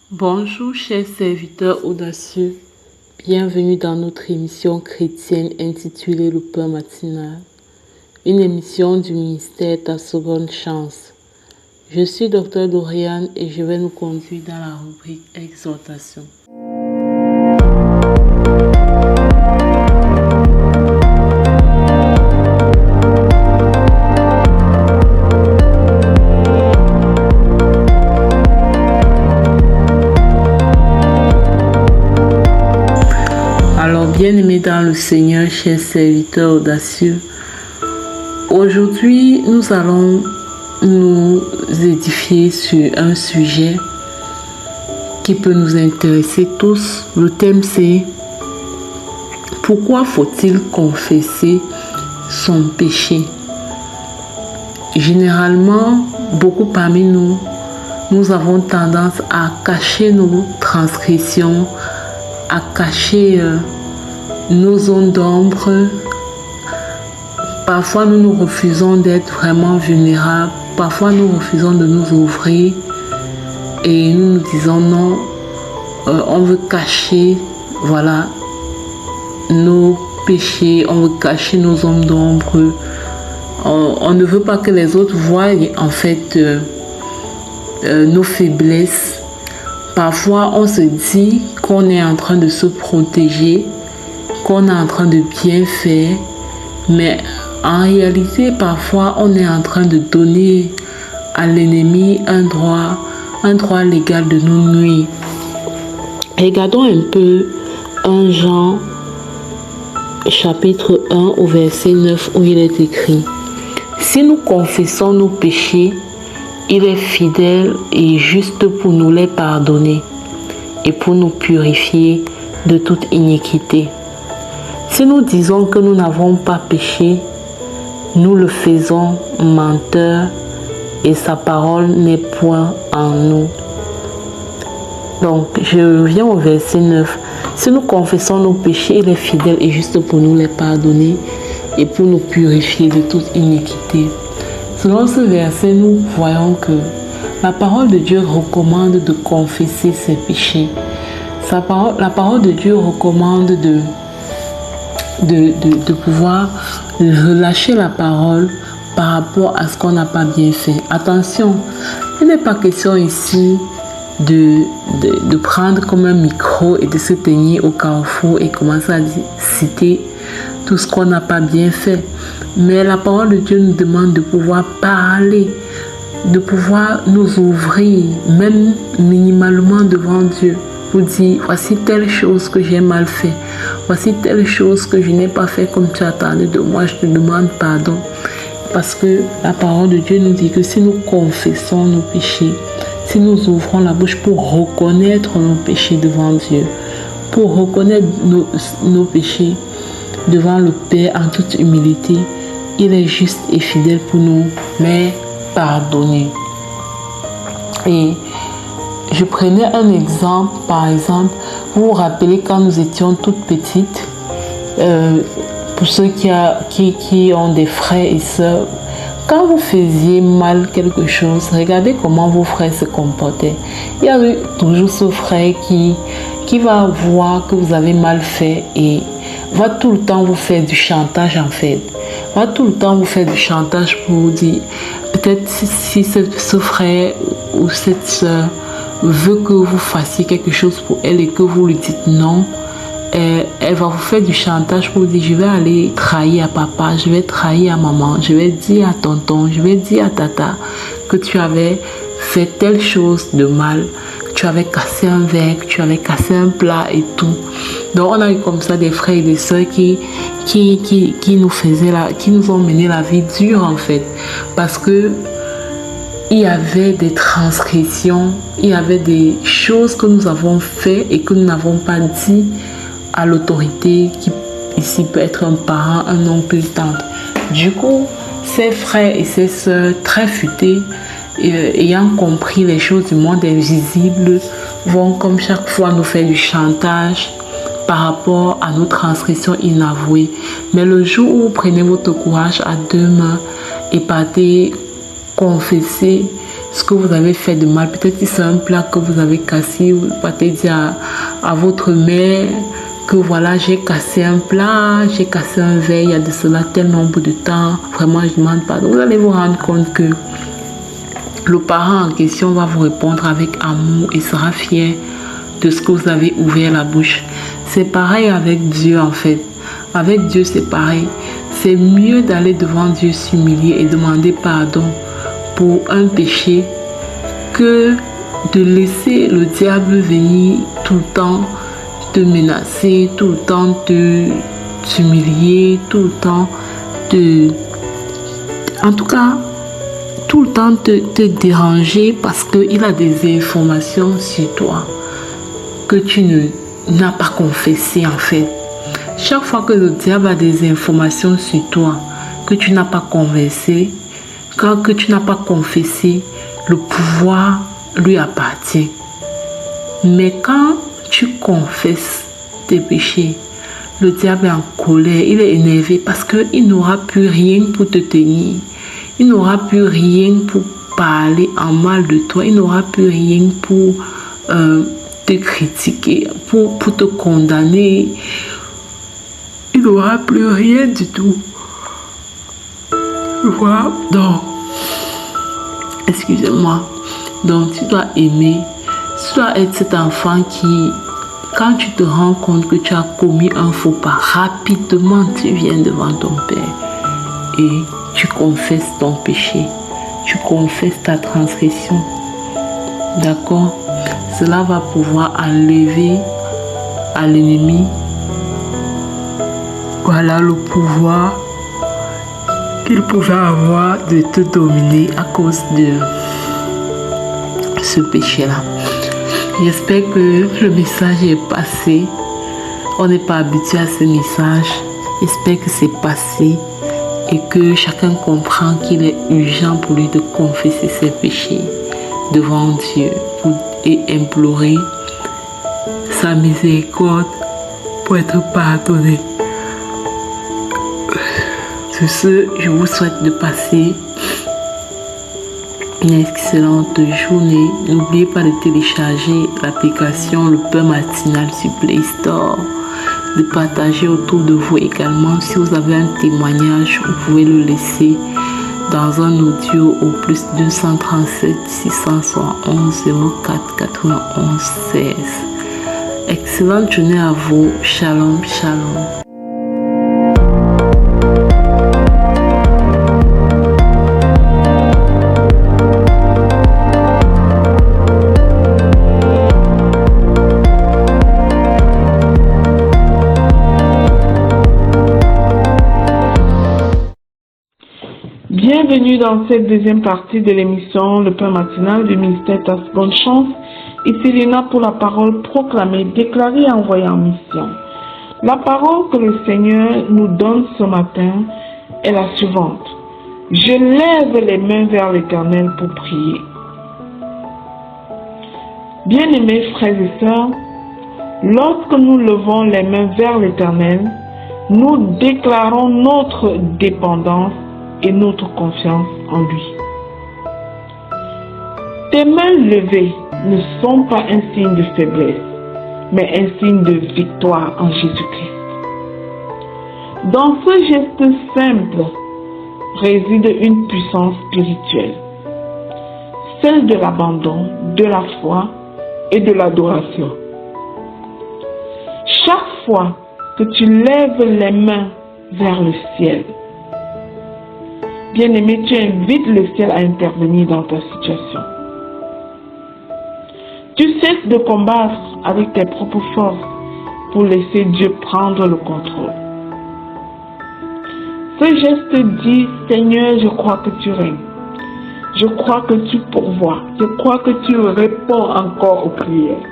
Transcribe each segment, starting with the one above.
Bonjour chers serviteurs audacieux, bienvenue dans notre émission chrétienne intitulée Le Pain matinal, une émission du ministère Ta Seconde Chance. Je suis Dr Doriane et je vais nous conduire dans la rubrique Exhortation. Bien-aimés dans le Seigneur, chers serviteurs audacieux, aujourd'hui nous allons nous édifier sur un sujet qui peut nous intéresser tous. Le thème c'est « Pourquoi faut-il confesser son péché ?» Généralement, beaucoup parmi nous avons tendance à cacher nos transgressions, à cacher nos zones d'ombre. Parfois nous refusons d'être vraiment vulnérables, parfois nous refusons de nous ouvrir et nous nous disons non, on veut cacher nos péchés, on veut cacher nos zones d'ombre, on ne veut pas que les autres voient en fait nos faiblesses. Parfois on se dit qu'on est en train de se protéger, qu'on est en train de bien faire, mais en réalité, parfois, on est en train de donner à l'ennemi un droit légal de nous nuire. Regardons un peu 1 Jean, chapitre 1, au verset 9, où il est écrit « Si nous confessons nos péchés, il est fidèle et juste pour nous les pardonner et pour nous purifier de toute iniquité. » Si nous disons que nous n'avons pas péché, nous le faisons menteur et sa parole n'est point en nous. Donc, je reviens au verset 9. Si nous confessons nos péchés, il est fidèle et juste pour nous les pardonner et pour nous purifier de toute iniquité. Selon ce verset, nous voyons que la parole de Dieu recommande de confesser ses péchés. La parole de Dieu recommande de pouvoir relâcher la parole par rapport à ce qu'on n'a pas bien fait. Attention, il n'est pas question ici de prendre comme un micro et de se tenir au carrefour et commencer à citer tout ce qu'on n'a pas bien fait. Mais la parole de Dieu nous demande de pouvoir parler, de pouvoir nous ouvrir, même minimalement devant Dieu, pour dire, voici telle chose que j'ai mal fait, voici telle chose que je n'ai pas fait comme tu attendais de moi, je te demande pardon. Parce que la parole de Dieu nous dit que si nous confessons nos péchés, si nous ouvrons la bouche pour reconnaître nos péchés devant Dieu, pour reconnaître nos péchés devant le Père en toute humilité, il est juste et fidèle pour nous les pardonner. Et je prenais un exemple, par exemple, vous vous rappelez quand nous étions toutes petites, pour ceux qui ont des frères et sœurs, quand vous faisiez mal quelque chose, regardez comment vos frères se comportaient. Il y a toujours ce frère qui va voir que vous avez mal fait et va tout le temps vous faire du chantage en fait. Va tout le temps vous faire du chantage pour vous dire, peut-être si ce frère ou cette sœur veut que vous fassiez quelque chose pour elle et que vous lui dites non, elle va vous faire du chantage pour vous dire, je vais aller trahir à papa, je vais trahir à maman, je vais dire à tonton, je vais dire à tata que tu avais fait telle chose de mal, que tu avais cassé un verre, que tu avais cassé un plat et tout. Donc on a eu comme ça des frères et des sœurs qui nous ont mené la vie dure en fait, parce que il y avait des transgressions, il y avait des choses que nous avons fait et que nous n'avons pas dit à l'autorité qui ici peut être un parent, un oncle, une tante. Du coup, ces frères et ces sœurs très futés, ayant compris les choses du monde invisible, vont comme chaque fois nous faire du chantage par rapport à nos transgressions inavouées. Mais le jour où vous prenez votre courage à deux mains et partez confesser ce que vous avez fait de mal. Peut-être que c'est un plat que vous avez cassé, vous partez dire à votre mère que voilà, j'ai cassé un plat, j'ai cassé un verre, il y a de cela tel nombre de temps, vraiment je demande pardon. Vous allez vous rendre compte que le parent en question va vous répondre avec amour et sera fier de ce que vous avez ouvert la bouche. C'est pareil avec Dieu en fait. Avec Dieu c'est pareil. C'est mieux d'aller devant Dieu s'humilier et demander pardon pour un péché que de laisser le diable venir tout le temps te menacer, tout le temps t'humilier, tout le temps en tout cas, tout le temps te déranger parce qu'il a des informations sur toi que tu n'as pas confessé en fait. Chaque fois que le diable a des informations sur toi que tu n'as pas conversé, que tu n'as pas confessé, le pouvoir lui appartient. Mais quand tu confesses tes péchés, le diable est en colère, il est énervé parce qu'il n'aura plus rien pour te tenir. Il n'aura plus rien pour parler en mal de toi. Il n'aura plus rien pour te critiquer, pour te condamner. Il n'aura plus rien du tout. Voilà. Donc, excusez-moi. Donc, tu dois aimer. Tu dois être cet enfant qui, quand tu te rends compte que tu as commis un faux pas, rapidement tu viens devant ton Père et tu confesses ton péché. Tu confesses ta transgression. D'accord? Cela va pouvoir enlever à l'ennemi, voilà, le pouvoir qu'il pouvait avoir de te dominer à cause de ce péché-là. J'espère que le message est passé. On n'est pas habitué à ce message. J'espère que c'est passé et que chacun comprend qu'il est urgent pour lui de confesser ses péchés devant Dieu et implorer sa miséricorde pour être pardonné. Sur ce, je vous souhaite de passer une excellente journée. N'oubliez pas de télécharger l'application Le Pain Matinal sur Play Store, de partager autour de vous également. Si vous avez un témoignage, vous pouvez le laisser dans un audio au plus 237 671 04 91 16. Excellente journée à vous. Shalom, shalom. Bienvenue dans cette deuxième partie de l'émission Le Pain Matinal du ministère Ta Seconde Chance. Ici Lina pour la parole proclamée, déclarée et envoyée en mission. La parole que le Seigneur nous donne ce matin est la suivante. Je lève les mains vers l'Éternel pour prier. Bien-aimés frères et sœurs, lorsque nous levons les mains vers l'Éternel, nous déclarons notre dépendance et notre confiance en lui. Tes mains levées ne sont pas un signe de faiblesse, mais un signe de victoire en Jésus-Christ. Dans ce geste simple réside une puissance spirituelle, celle de l'abandon, de la foi et de l'adoration. Chaque fois que tu lèves les mains vers le ciel, bien-aimé, tu invites le ciel à intervenir dans ta situation. Tu cesses de combattre avec tes propres forces pour laisser Dieu prendre le contrôle. Ce geste dit, Seigneur, je crois que tu règnes. Je crois que tu pourvois. Je crois que tu réponds encore aux prières.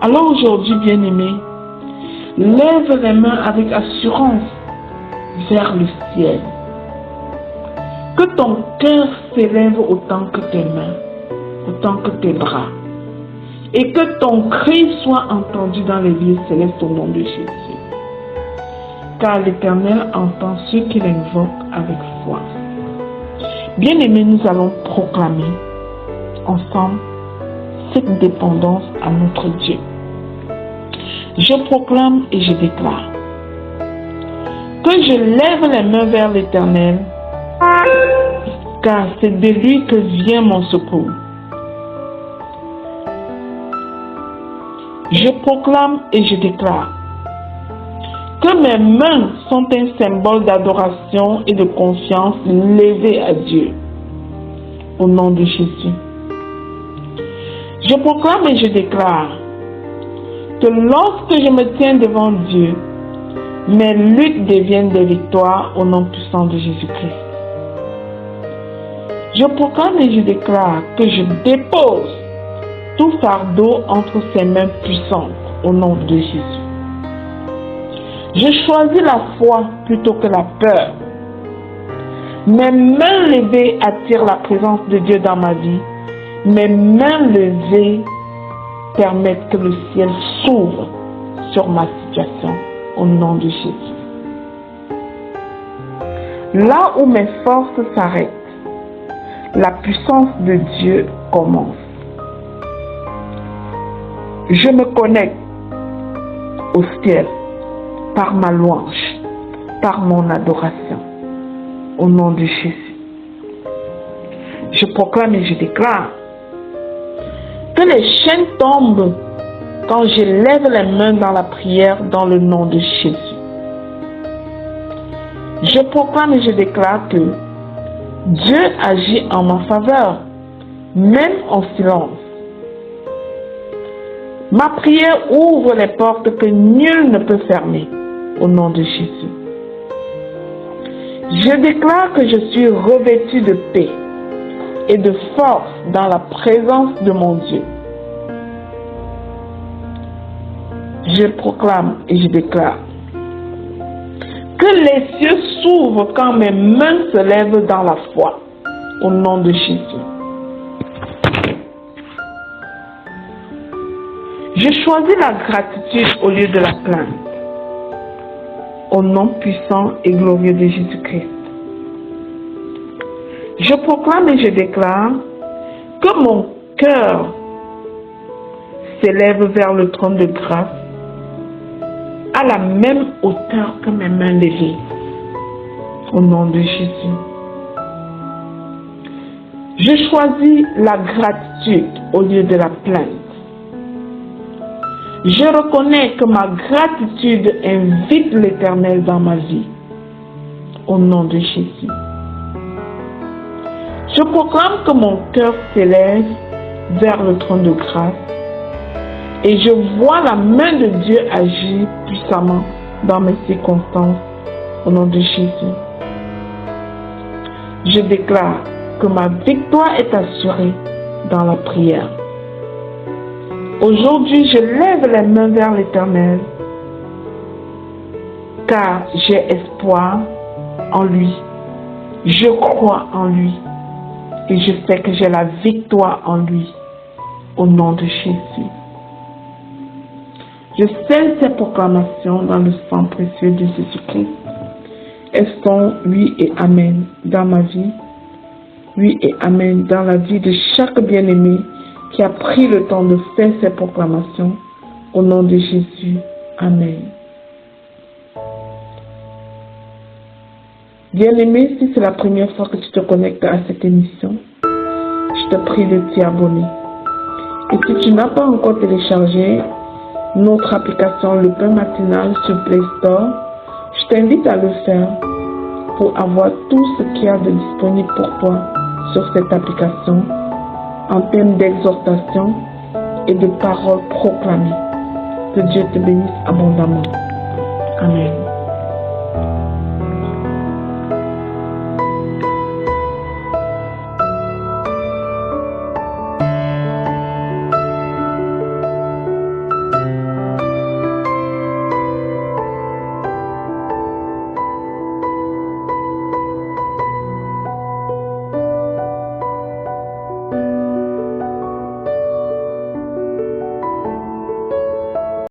Alors aujourd'hui, bien-aimé, lève les mains avec assurance vers le ciel. Que ton cœur s'élève autant que tes mains, autant que tes bras. Et que ton cri soit entendu dans les lieux célestes au nom de Jésus. Car l'Éternel entend ceux qui l'invoquent avec foi. Bien-aimés, nous allons proclamer ensemble cette dépendance à notre Dieu. Je proclame et je déclare que je lève les mains vers l'Éternel, car c'est de lui que vient mon secours. Je proclame et je déclare que mes mains sont un symbole d'adoration et de confiance levée à Dieu. Au nom de Jésus. Je proclame et je déclare que lorsque je me tiens devant Dieu, mes luttes deviennent des victoires au nom puissant de Jésus-Christ. Je proclame et je déclare que je dépose tout fardeau entre ses mains puissantes au nom de Jésus. Je choisis la foi plutôt que la peur. Mes mains levées attirent la présence de Dieu dans ma vie. Mes mains levées permettent que le ciel s'ouvre sur ma situation au nom de Jésus. Là où mes forces s'arrêtent, la puissance de Dieu commence. Je me connecte au ciel par ma louange, par mon adoration, au nom de Jésus. Je proclame et je déclare que les chaînes tombent quand je lève les mains dans la prière dans le nom de Jésus. Je proclame et je déclare que Dieu agit en ma faveur, même en silence. Ma prière ouvre les portes que nul ne peut fermer, au nom de Jésus. Je déclare que je suis revêtu de paix et de force dans la présence de mon Dieu. Je proclame et je déclare que les cieux s'ouvrent quand mes mains se lèvent dans la foi, au nom de Jésus. Je choisis la gratitude au lieu de la plainte, au nom puissant et glorieux de Jésus-Christ. Je proclame et je déclare que mon cœur s'élève vers le trône de grâce à la même hauteur que mes mains levées, au nom de Jésus. Je choisis la gratitude au lieu de la plainte. Je reconnais que ma gratitude invite l'Éternel dans ma vie, au nom de Jésus. Je proclame que mon cœur s'élève vers le trône de grâce et je vois la main de Dieu agir puissamment dans mes circonstances, au nom de Jésus. Je déclare que ma victoire est assurée dans la prière. Aujourd'hui, je lève les mains vers l'Éternel, car j'ai espoir en lui. Je crois en lui et je sais que j'ai la victoire en lui, au nom de Jésus. Je scelle ces proclamations dans le sang précieux de Jésus-Christ. Elles sont oui et amen dans ma vie, oui et amen dans la vie de chaque bien-aimé qui a pris le temps de faire ces proclamations, au nom de Jésus. Amen. Bien-aimé, si c'est la première fois que tu te connectes à cette émission, je te prie de t'y abonner. Et si tu n'as pas encore téléchargé notre application Le Pain Matinal sur Play Store, je t'invite à le faire pour avoir tout ce qu'il y a de disponible pour toi sur cette application en termes d'exhortation et de paroles proclamées. Que Dieu te bénisse abondamment. Amen.